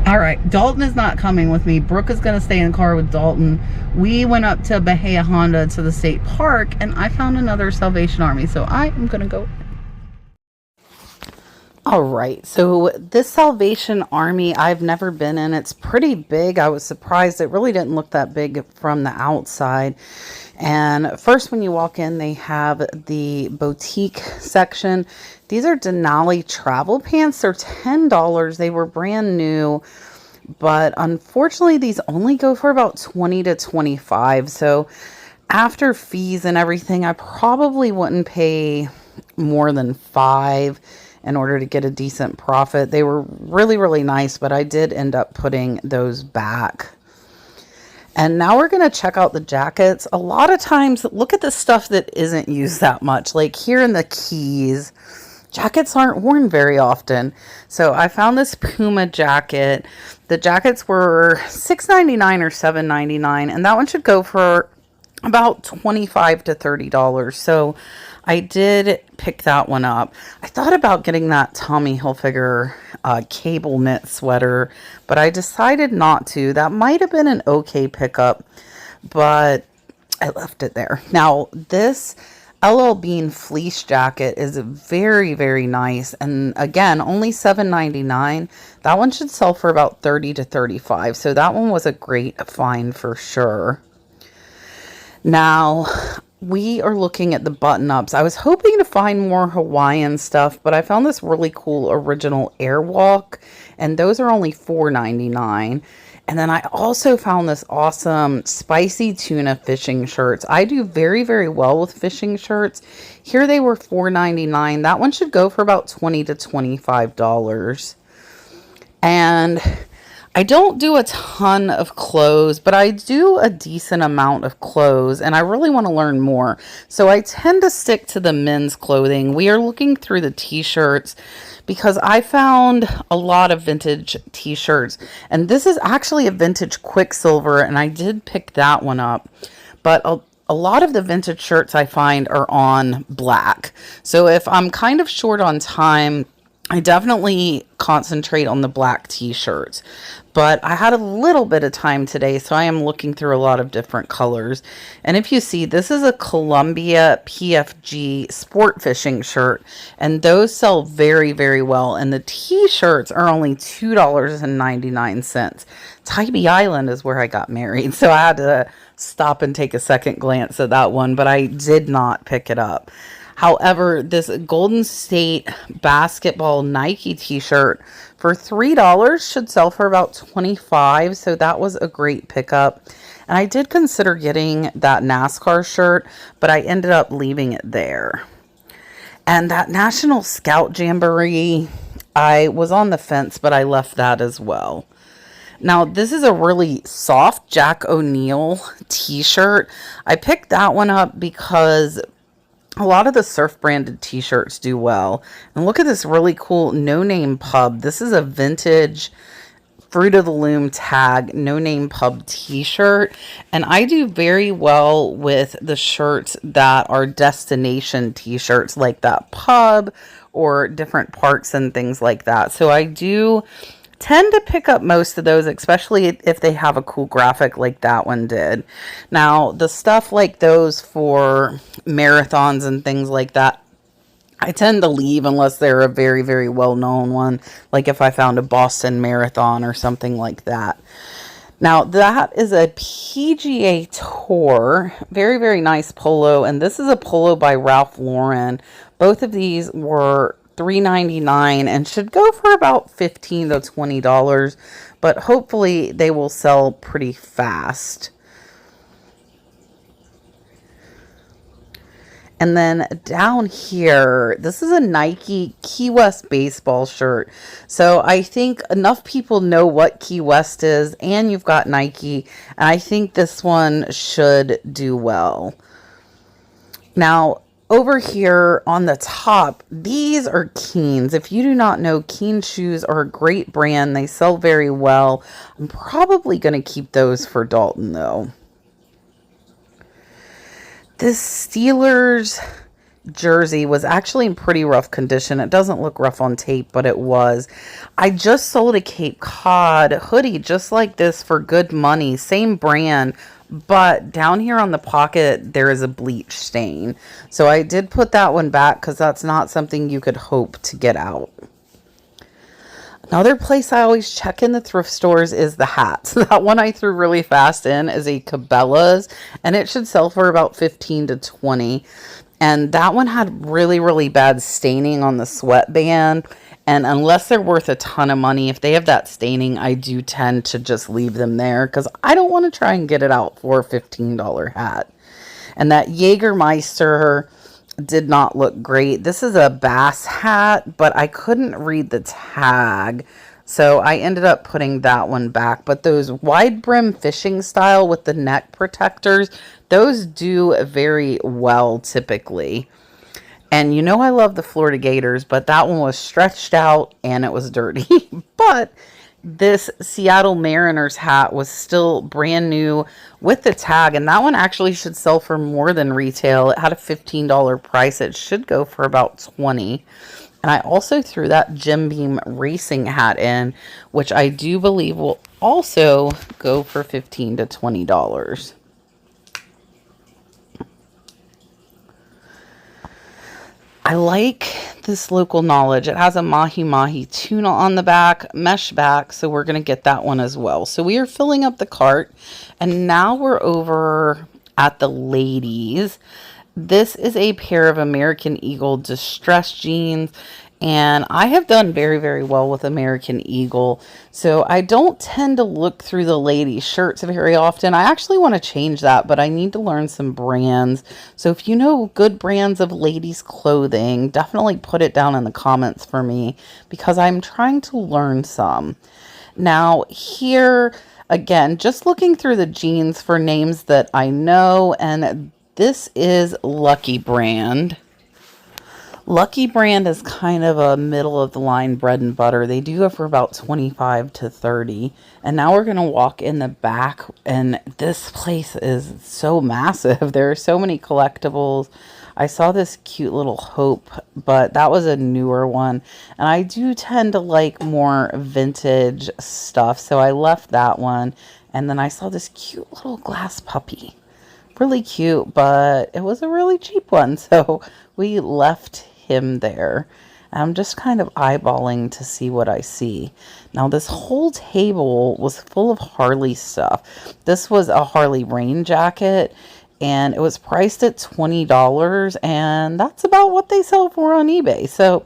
All right, Dalton is not coming with me. Brooke is going to stay in the car with Dalton. We went up to Bahia Honda to the state park, and I found another Salvation Army, so I am going to go. All right, so this Salvation Army I've never been in. It's pretty big. I was surprised. It really didn't look that big from the outside. And first, when you walk in, they have the boutique section. These are Denali travel pants. They're $10. They were brand new, but unfortunately, these only go for about 20 to 25. So after fees and everything, I probably wouldn't pay more than 5 in order to get a decent profit. They were really, really nice, but I did end up putting those back. And now we're going to check out the jackets. A lot of times, look at the stuff that isn't used that much. Like here in the Keys, jackets aren't worn very often. So I found this Puma jacket. The jackets were $6.99 or $7.99, and that one should go for about $25 to $30. So I did pick that one up. I thought about getting that Tommy Hilfiger cable knit sweater, but I decided not to. That might have been an okay pickup, but I left it there. Now, this LL Bean fleece jacket is very, very nice. And again, only $7.99. That one should sell for about $30 to $35. So that one was a great find for sure. Now, we are looking at the button-ups. I was hoping to find more Hawaiian stuff, but I found this really cool original Airwalk, and those are only $4.99. And then I also found this awesome spicy tuna fishing shirts. I do very, very well with fishing shirts. Here they were $4.99. That one should go for about $20 to $25. And I don't do a ton of clothes, but I do a decent amount of clothes, and I really want to learn more. So I tend to stick to the men's clothing. We are looking through the t-shirts because I found a lot of vintage t-shirts, and this is actually a vintage Quicksilver, and I did pick that one up. But a lot of the vintage shirts I find are on black. So if I'm kind of short on time, I definitely concentrate on the black t-shirts, but I had a little bit of time today, so I am looking through a lot of different colors. And if you see, this is a Columbia PFG sport fishing shirt, and those sell very, very well. And the t-shirts are only $2.99. Tybee Island is where I got married, so I had to stop and take a second glance at that one, but I did not pick it up. However, this Golden State basketball Nike t-shirt for $3 should sell for about $25. So that was a great pickup. And I did consider getting that NASCAR shirt, but I ended up leaving it there. And that National Scout Jamboree, I was on the fence, but I left that as well. Now, this is a really soft Jack O'Neill t-shirt. I picked that one up because a lot of the surf branded t-shirts do well. And look at this really cool No Name Pub. This is a vintage Fruit of the Loom tag No Name Pub t-shirt. And I do very well with the shirts that are destination t-shirts like that pub or different parks and things like that. So I do tend to pick up most of those, especially if they have a cool graphic like that one did. Now, the stuff like those for marathons and things like that, I tend to leave unless they're a very, very well-known one, like if I found a Boston Marathon or something like that. Now, that is a PGA Tour, very, very nice polo, and this is a polo by Ralph Lauren. Both of these were $3.99 and should go for about $15 to $20, but hopefully they will sell pretty fast. And then down here, this is a Nike Key West baseball shirt. So I think enough people know what Key West is, and you've got Nike, and I think this one should do well. Now, over here on the top, these are Keens. If you do not know, Keen shoes are a great brand. They sell very well. I'm probably going to keep those for Dalton, though. This Steelers jersey was actually in pretty rough condition. It doesn't look rough on tape, but it was. I just sold a Cape Cod hoodie just like this for good money, same brand, but down here on the pocket there is a bleach stain. So I did put that one back because that's not something you could hope to get out. Another place I always check in the thrift stores is the hats. That one I threw really fast in is a Cabela's, and it should sell for about 15 to 20. And that one had really, really bad staining on the sweatband. And unless they're worth a ton of money, if they have that staining, I do tend to just leave them there because I don't want to try and get it out for a $15 hat. And that Jägermeister did not look great. This is a bass hat, but I couldn't read the tag, so I ended up putting that one back. But those wide brim fishing style with the neck protectors, those do very well typically. And you know I love the Florida Gators, but that one was stretched out and it was dirty. But this Seattle Mariners hat was still brand new with the tag, and that one actually should sell for more than retail. It had a $15 price. It should go for about $20. And I also threw that Jim Beam racing hat in, which I do believe will also go for $15 to $20. I like this local knowledge. It has a mahi mahi tuna on the back, mesh back, so we're going to get that one as well. So we are filling up the cart, and now we're over at the ladies. This is a pair of American Eagle distress jeans, and I have done very, very well with American Eagle. So I don't tend to look through the ladies' shirts very often. I actually want to change that, but I need to learn some brands. So if you know good brands of ladies' clothing, definitely put it down in the comments for me because I'm trying to learn some. Now here, again, just looking through the jeans for names that I know, and this is Lucky Brand. Lucky Brand is kind of a middle of the line bread and butter. They do go for about 25 to 30. And now we're going to walk in the back, and this place is so massive. There are so many collectibles. I saw this cute little Hope, but that was a newer one. And I do tend to like more vintage stuff, so I left that one. And then I saw this cute little glass puppy. Really cute, but it was a really cheap one, so we left him there. I'm just kind of eyeballing to see what I see. Now this whole table was full of Harley stuff. This was a Harley rain jacket, and it was priced at $20, and that's about what they sell for on eBay. So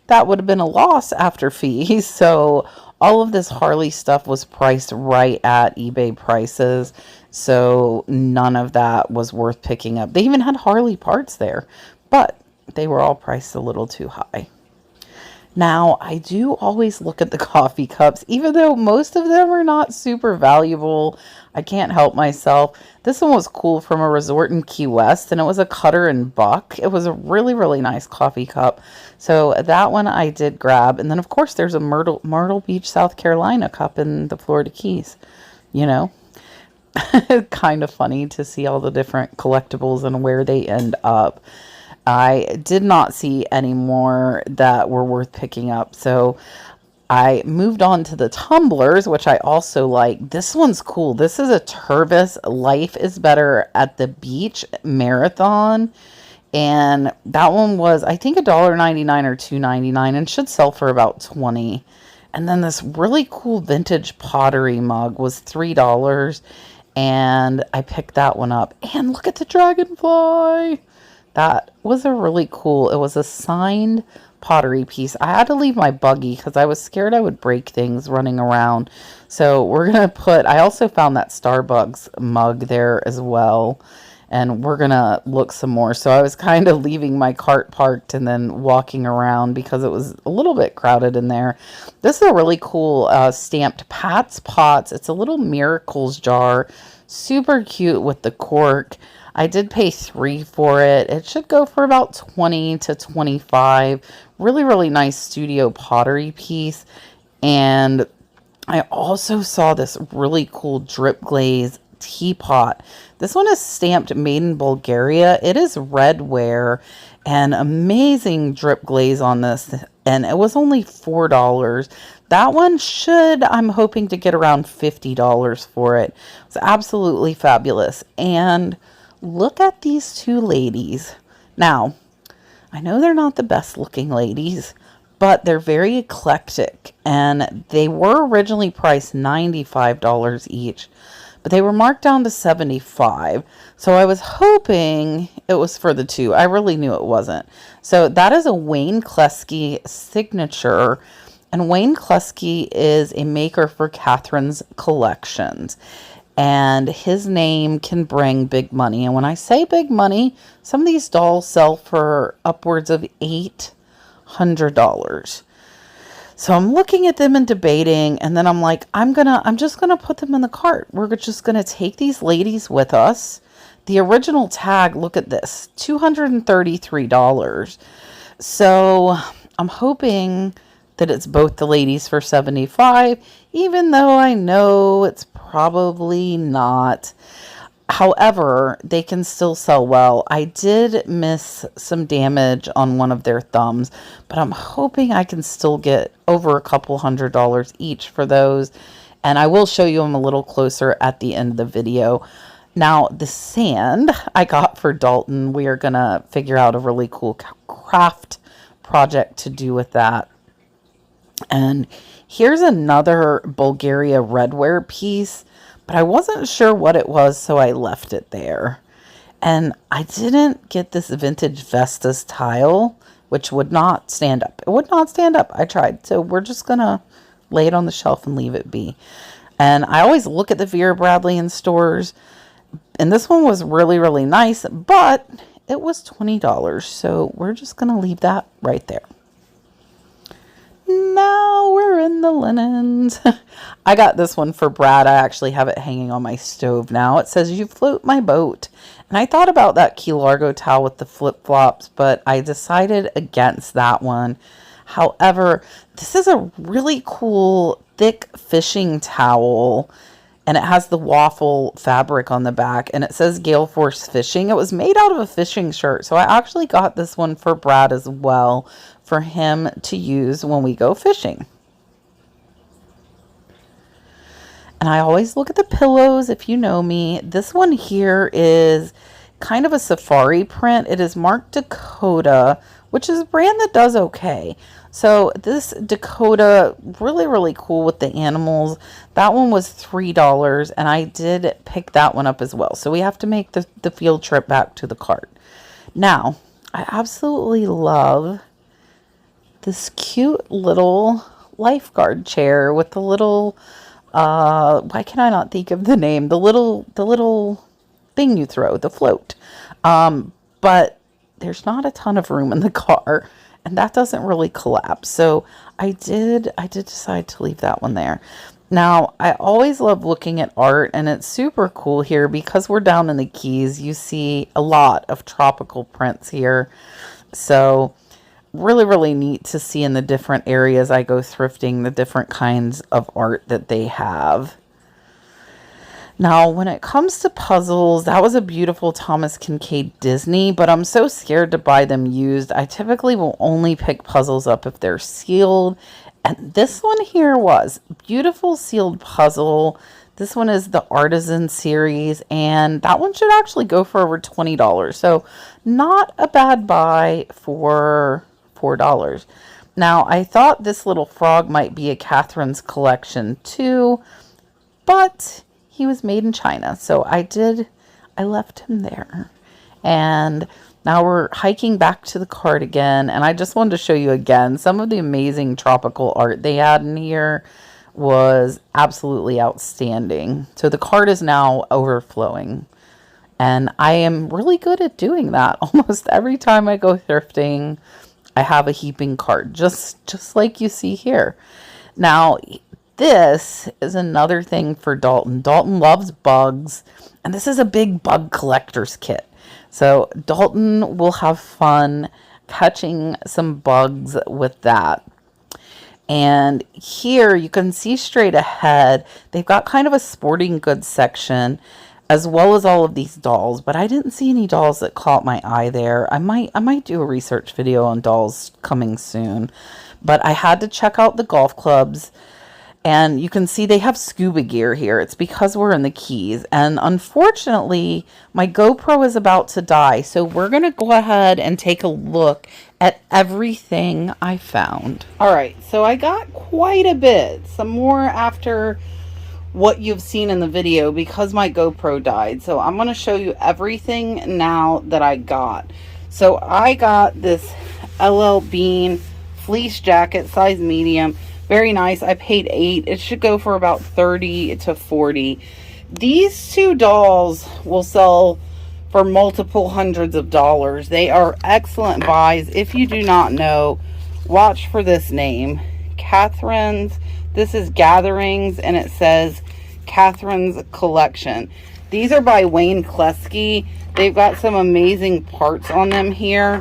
that would have been a loss after fees. So all of this Harley stuff was priced right at eBay prices. So none of that was worth picking up. They even had Harley parts there, but they were all priced a little too high. Now, I do always look at the coffee cups, even though most of them are not super valuable. I can't help myself. This one was cool, from a resort in Key West, and it was a Cutter and Buck. It was a really, really nice coffee cup. So that one I did grab. And then, of course, there's a Myrtle Beach, South Carolina cup in the Florida Keys. You know, kind of funny to see all the different collectibles and where they end up. I did not see any more that were worth picking up, so I moved on to the tumblers, which I also like. This one's cool. This is a Tervis Life is Better at the Beach Marathon, and that one was, I think, $1.99 or $2.99, and should sell for about $20. And then this really cool vintage Pottery mug was $3, and I picked that one up. And look at the dragonfly. That was a really cool, it was a signed pottery piece. I had to leave my buggy because I was scared I would break things running around. So we're going to put, I also found that Starbucks mug there as well. And we're going to look some more. So I was kind of leaving my cart parked and then walking around because it was a little bit crowded in there. This is a really cool stamped Pat's Pots. It's a little Miracles jar. Super cute with the cork. I did pay $3 for it. It should go for about $20 to $25. Really, really nice studio pottery piece. And I also saw this really cool drip glaze teapot. This one is stamped made in Bulgaria. It is redware, and amazing drip glaze on this, and it was only $4. That one I'm hoping to get around $50 for it. It's absolutely fabulous. And look at these two ladies. Now, I know they're not the best looking ladies, but they're very eclectic, and they were originally priced $95 each, but they were marked down to $75. So I was hoping it was for the two. I really knew it wasn't. So that is a Wayne Klesky signature, and Wayne Klesky is a maker for Catherine's Collections, and his name can bring big money. And when I say big money, some of these dolls sell for upwards of $800. So I'm looking at them and debating, and then I'm like, I'm just gonna put them in the cart. We're just gonna take these ladies with us. The original tag, look at this, $233. So I'm hoping that it's both the ladies for $75, even though I know it's probably not. However, they can still sell well. I did miss some damage on one of their thumbs, but I'm hoping I can still get over a couple $100 each for those. And I will show you them a little closer at the end of the video. Now, the sand I got for Dalton, we are going to figure out a really cool craft project to do with that. And here's another Bulgaria redware piece, but I wasn't sure what it was, so I left it there. And I didn't get this vintage Vestas tile, which would not stand up. It would not stand up. I tried. So we're just going to lay it on the shelf and leave it be. And I always look at the Vera Bradley in stores, and this one was really, really nice, but it was $20. So we're just going to leave that right there. Now we're in the linens. I got this one for Brad. I actually have it hanging on my stove now. It says, "You float my boat." And I thought about that Key Largo towel with the flip-flops, but I decided against that one. However, this is a really cool thick fishing towel, and it has the waffle fabric on the back, and it says Gale Force Fishing. It was made out of a fishing shirt, so I actually got this one for Brad as well, for him to use when we go fishing. And I always look at the pillows, if you know me. This one here is kind of a safari print. It is marked Dakota, which is a brand that does okay. So this Dakota, really, really cool with the animals. That one was $3, and I did pick that one up as well. So we have to make the field trip back to the cart. Now, I absolutely love this cute little lifeguard chair with the little, why can I not think of the name? The little thing you throw, the float. But there's not a ton of room in the car, and that doesn't really collapse. So I did decide to leave that one there. Now, I always love looking at art, and it's super cool here because we're down in the Keys. You see a lot of tropical prints here. So really, really neat to see in the different areas I go thrifting, the different kinds of art that they have. Now, when it comes to puzzles, that was a beautiful Thomas Kincaid Disney, but I'm so scared to buy them used. I typically will only pick puzzles up if they're sealed. And this one here was beautiful sealed puzzle. This one is the Artisan series, and that one should actually go for over $20. So not a bad buy for $4. Now, I thought this little frog might be a Catherine's Collection too, but he was made in China. So I left him there. And now we're hiking back to the cart again. And I just wanted to show you again, some of the amazing tropical art they had in here was absolutely outstanding. So the cart is now overflowing. And I am really good at doing that. Almost every time I go thrifting, I have a heaping cart, just like you see here. Now, this is another thing for Dalton. Dalton loves bugs, and this is a big bug collector's kit. So Dalton will have fun catching some bugs with that. And here you can see straight ahead, they've got kind of a sporting goods section. as well as all of these dolls, but I didn't see any dolls that caught my eye there. I might do a research video on dolls coming soon, but I had to check out the golf clubs. And you can see they have scuba gear here. It's because we're in the Keys. And unfortunately, my GoPro is about to die. So we're going to go ahead and take a look at everything I found. All right, so I got quite a bit. Some more after what you've seen in the video because my GoPro died. So I'm going to show you everything now that I got. So I got this LL Bean fleece jacket, size medium. Very nice. I paid $8. It should go for about $30 to $40. These two dolls will sell for multiple hundreds of dollars. They are excellent buys. If you do not know, watch for this name. Catherine's. This is Gatherings, and it says Catherine's Collection. These are by Wayne Klesky. They've got some amazing parts on them here,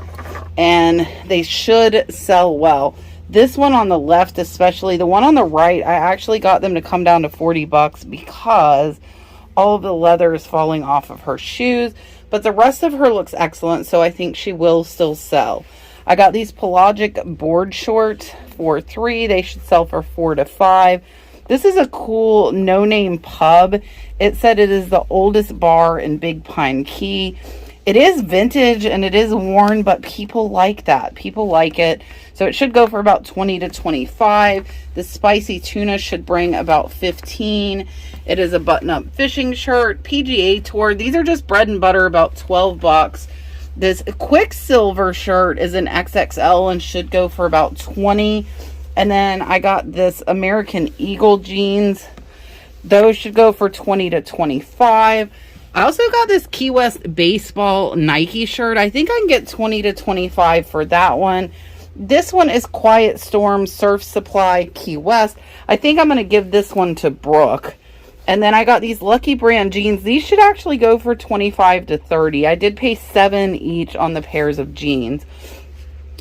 and they should sell well. This one on the left, especially the one on the right, I actually got them to come down to $40 because all of the leather is falling off of her shoes, but the rest of her looks excellent, so I think she will still sell. I got these pelagic board shorts for $3. They should sell for $4 to $5. This is a cool no-name pub. It said it is the oldest bar in Big Pine Key. It is vintage and it is worn, but people like that. People like it. So it should go for about $20 to $25. The spicy tuna should bring about $15. It is a button-up fishing shirt, PGA Tour. These are just bread and butter, about $12. This Quicksilver shirt is an XXL and should go for about $20. And then I got this American Eagle jeans. Those should go for $20 to $25. I also got this Key West baseball Nike shirt. I think I can get $20 to $25 for that one. This one is Quiet Storm Surf Supply Key West. I think I'm going to give this one to Brooke. And then I got these Lucky Brand jeans. These should actually go for $25 to $30. I did pay $7 each on the pairs of jeans.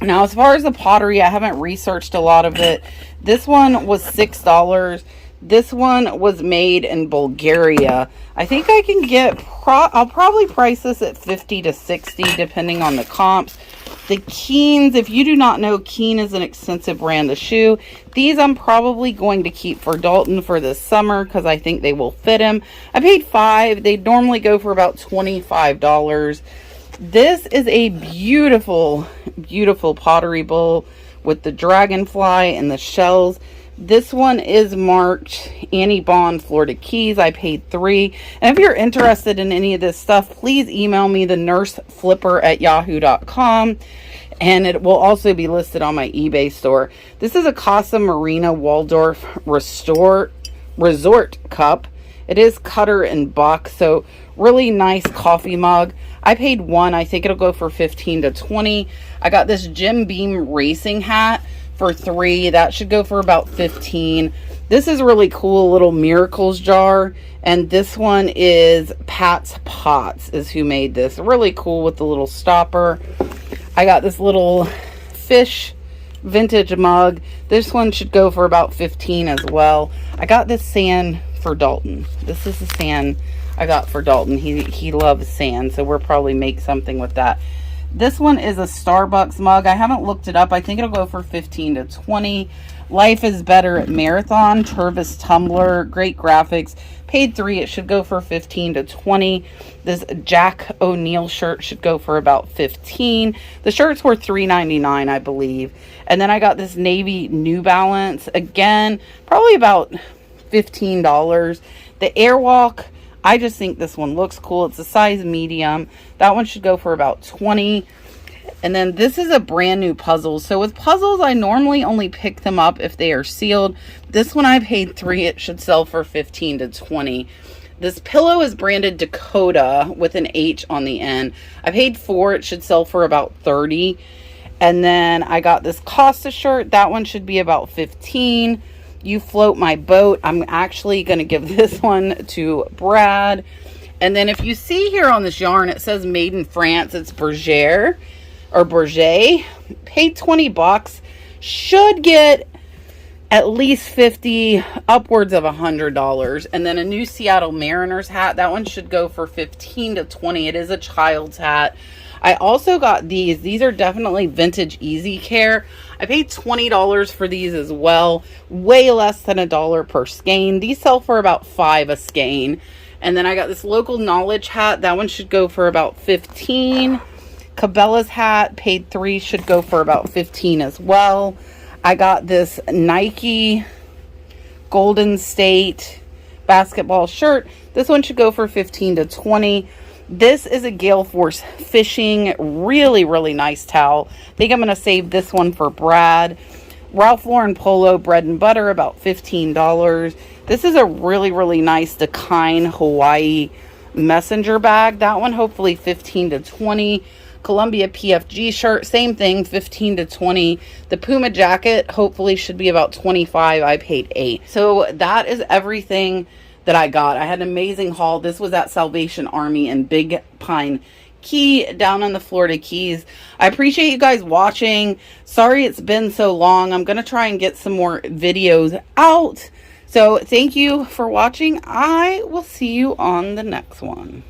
Now, as far as the Pottery, I haven't researched a lot of it. This one was $6. This one was made in Bulgaria. I think I can get, I'll probably price this at $50 to $60 depending on the comps. The Keens, if you do not know, Keen is an expensive brand of shoe. These I'm probably going to keep for Dalton for this summer because I think they will fit him. I paid $5. They normally go for about $25. This is a beautiful, beautiful pottery bowl with the dragonfly and the shells. This one is marked Annie Bond, Florida Keys. I paid $3. And if you're interested in any of this stuff, please email me, thenurseflipper@yahoo.com. And it will also be listed on my eBay store. This is a Casa Marina Waldorf Resort Cup. It is Cutter and Buck, so really nice coffee mug. I paid $1. I think it'll go for $15 to $20. I got this Jim Beam racing hat for $3. That should go for about $15. This is really cool, little Miracles jar. And this one is Pat's Pots is who made this. Really cool with the little stopper. I got this little fish vintage mug. This one should go for about $15 as well. I got this sand for Dalton. This is the sand I got for Dalton. He loves sand, so we'll probably make something with that. This one is a Starbucks mug. I haven't looked it up. I think it'll go for $15 to $20. Life is Better at Marathon, Tervis tumbler, great graphics. Paid $3. It should go for $15 to $20. This Jack O'Neill shirt should go for about $15. The shirts were $3.99, I believe. And then I got this navy New Balance. Again, probably about $15. The Airwalk, I just think this one looks cool. It's a size medium. That one should go for about $20. And then this is a brand new puzzle. So with puzzles, I normally only pick them up if they are sealed. This one I paid $3. It should sell for $15 to $20. This pillow is branded Dakota with an H on the end. I paid $4. It should sell for about $30. And then I got this Costa shirt. That one should be about $15. You Float My Boat. I'm actually going to give this one to Brad. And then if you see here on this yarn, it says made in France. It's Berger or Berger. Paid $20. Should get at least 50, upwards of $100. And then a new Seattle Mariners hat, that one should go for 15 to 20. It is a child's hat. I also got these are definitely vintage easy care. I paid $20 for these as well, way less than $1 per skein. These sell for about $5 a skein. And then I got this local knowledge hat, that one should go for about 15. Cabela's hat, paid $3, should go for about 15 as well. I got this Nike Golden State basketball shirt. This one should go for 15 to 20. This is a Gale Force Fishing, really, really nice towel. I think I'm going to save this one for Brad. Ralph Lauren Polo bread and butter, about $15. This is a really, really nice Dakine Hawaii messenger bag. That one hopefully 15 to 20. Columbia PFG shirt, same thing, 15 to 20. The Puma jacket hopefully should be about 25. I paid $8. So that is everything that I got. I had an amazing haul. This was at Salvation Army in Big Pine Key down in the Florida Keys. I appreciate you guys watching. Sorry it's been so long. I'm going to try and get some more videos out. So thank you for watching. I will see you on the next one.